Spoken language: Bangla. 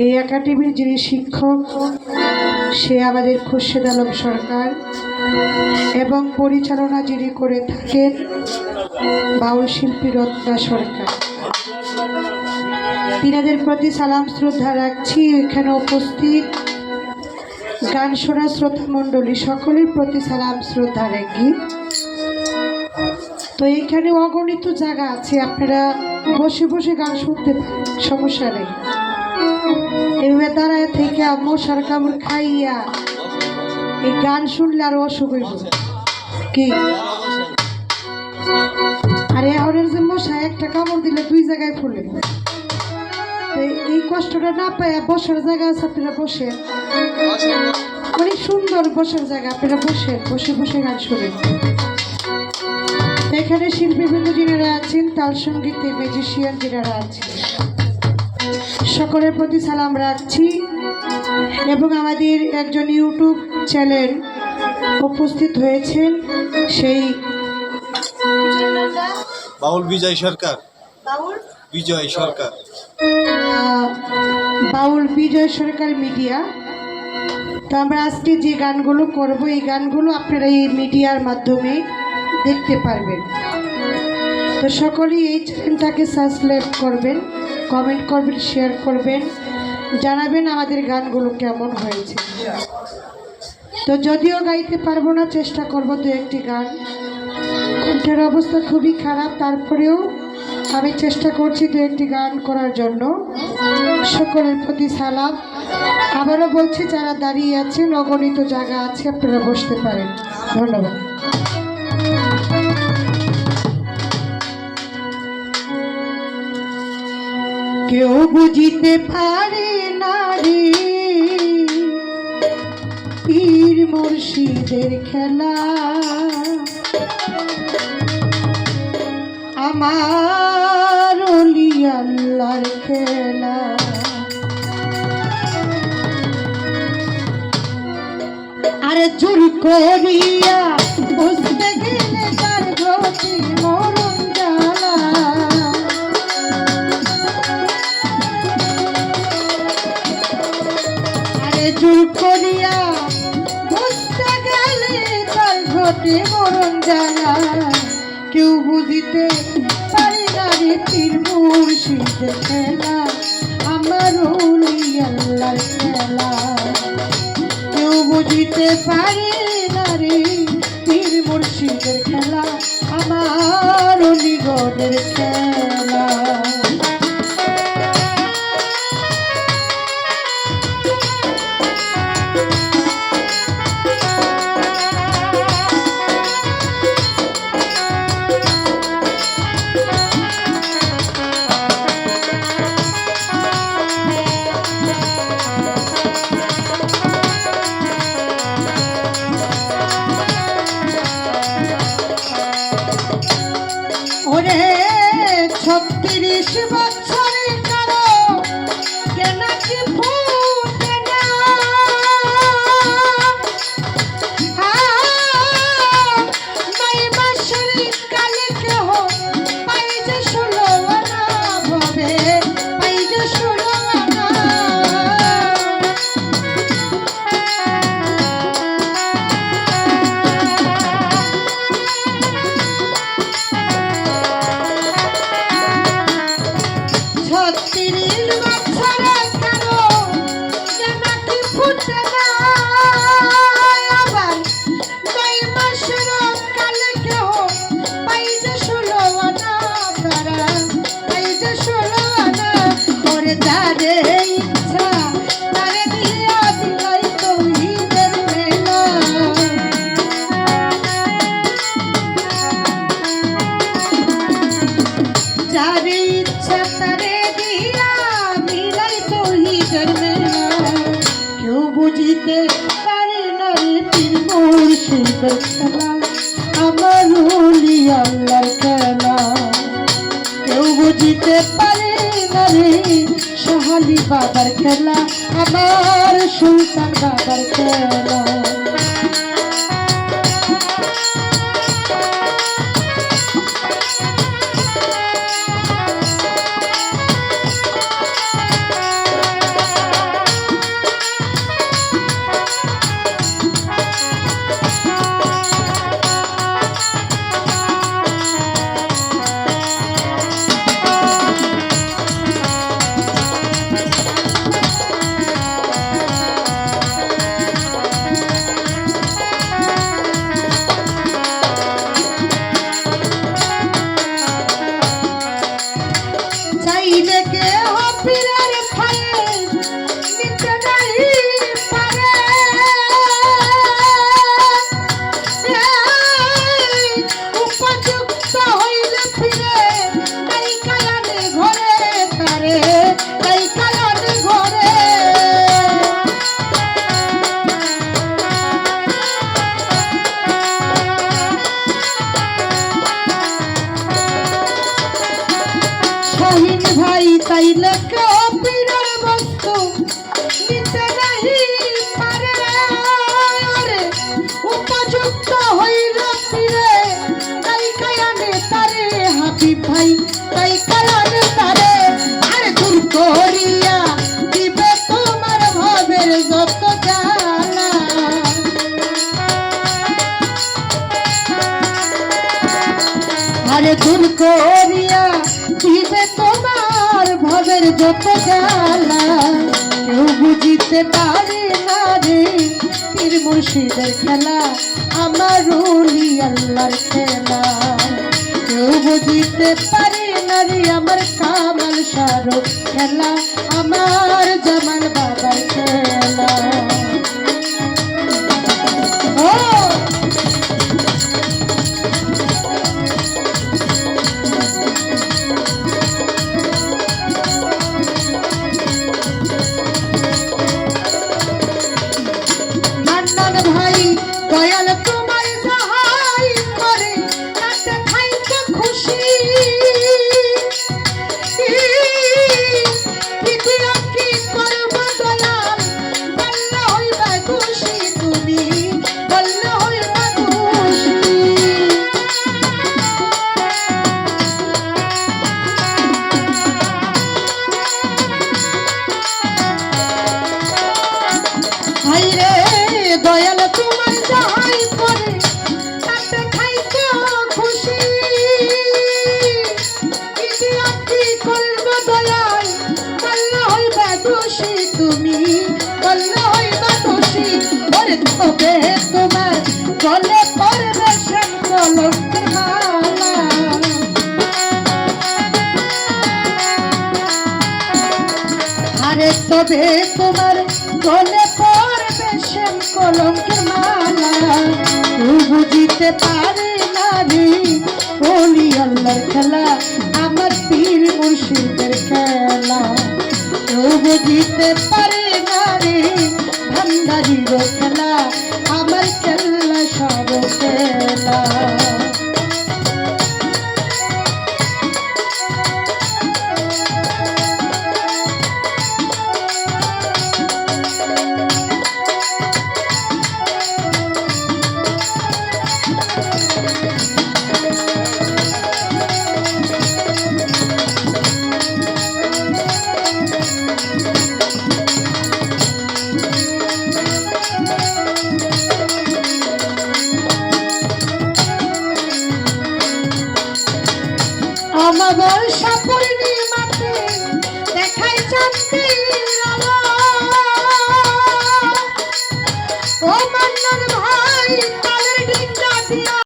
এই একাডেমির যিনি শিক্ষক সে আমাদের খুরশেদ আলম সরকার এবং পরিচালনা যিনি করে থাকেন বাউল শিল্পী রত্না সরকার। তিনাদের প্রতি সালাম শ্রদ্ধা রাখছি। এখানে উপস্থিত গান শোনা শ্রোতা মণ্ডলী সকলের প্রতি সালাম শ্রদ্ধা রাখি। তো এইখানে অগণিত জায়গা আছে, আপনারা বসে বসে গান শুনতে পারেন, সমস্যা নেই। এভাবে দাঁড়ায় থেকে মশার কামড় খাইয়া এই গান শুনলে আরো অসুখ হইব কি। আর এখনের যে মশা একটা কামড় দিলে দুই জায়গায় ফুলে, এই কষ্টটা না পায় বসার জায়গা আছে, আপনারা বসে অনেক সুন্দর বসার জায়গা, আপনারা বসে বসে বসে গান শুনেন। এখানে শিল্পীবৃন্দ যিনারা আছেন, তাল সঙ্গীতে ম্যাজিশিয়ান যিনারা আছেন, সকলের প্রতি সালাম রাখছি। এবং আমাদের একজন ইউটিউব চ্যানেল উপস্থিত হয়েছেন, সেই বাউল বিজয় সরকার, বিজয় সরকার, বাউল বিজয় সরকার মিডিয়া। তো আমরা আজকে যে গানগুলো করব, এই গানগুলো আপনারা এই মিডিয়ার মাধ্যমে দেখতে পারবেন। তো সকলেই এই চ্যানেলটাকে সাবস্ক্রাইব করবেন, কমেন্ট করবেন, শেয়ার করবেন, জানাবেন আমাদের গানগুলো কেমন হয়েছে। তো যদিও গাইতে পারবো না, চেষ্টা করব দু একটি গান। কণ্ঠের অবস্থা খুবই খারাপ, তারপরেও আমি চেষ্টা করছি দু একটি গান করার জন্য। সকলের প্রতি সালাম। আবারও বলছি, যারা দাঁড়িয়ে আছেন অগণিত জায়গা আছে, আপনারা বসতে পারেন। ধন্যবাদ। কেউ বুঝিতে পারে না রে পীর মুর্শিদের খেলা, আমার ওলি আল্লাহর খেলা। আরে জোর করিয়া বুঝতে গেলে তার গতি মরণ জ্বালা। আরে জোর করিয়া বুঝতে গেলে তার গতি মরণ জ্বালা। কেউ বুঝিতে পারে না রে পীর মুর্শিদের খেলা, আমার ওলি আল্লাহর খেলা। কেউ বুঝিতে পারে না রে পীর মুর্শিদের খেলা, আমার ওলি গণের খেলা। ওরে ৩৬ বছরে কারো কেন কি ফুটে না, নয় মাসের কালে কেহ পাই যে ১৬ আনা ভাবে, পাই যে ১৬ আনা। বুঝিতে পারে না রে পীর মুর্শিদের খেলা, আমার ওলি আল্লাহর খেলা। কেউ বুঝিতে পারে না রে সোহালি বাবার খেলা, আমার সুলতান বাবার খেলা। করিয়া দিবে তোমার ভবের যত জ্বালা, কেউ বুঝিতে পারে না রে পীর মুর্শিদের খেলা, আমার রুলি আল্লাহর খেলা। কেউ বুঝিতে পারে না রে আমার কামাল সারো খেলা, আমার জামাল বাবার খেলা। ও মান্নান ভাই দয়াল তোমার সহায় করে, তাতে খাইতে খুশি। দ্বিতীয় কি করব দয়াল, বললে হইবা খুশি তুমি, বললে হইবা খুশি। হাইরে দয়াল তোমার যাহাই করে, তাতে খাইতে খুশি। কি করব দয়াল, বললে হইবা দোষী তুমি, বললে হইবা দোষী। ওরে তবে তোমার গলে পড়বে শ্যাম কলঙ্কের মালা, আরে তবে তোমার গলে পড়বে শ্যাম কলঙ্কের মালা। কেউ বুঝিতে পারে না রে ওলি আল্লাহর খেলা, আমার পীর মুর্শিদের খেলা। কেউ বুঝিতে পারে না রে ভান্ডারির খেলা, আমার খেলা সব খেলা। অমাবস্যা পূর্ণিমাতে দেখাই চাঁদের আলো, ও মান্নান ভাই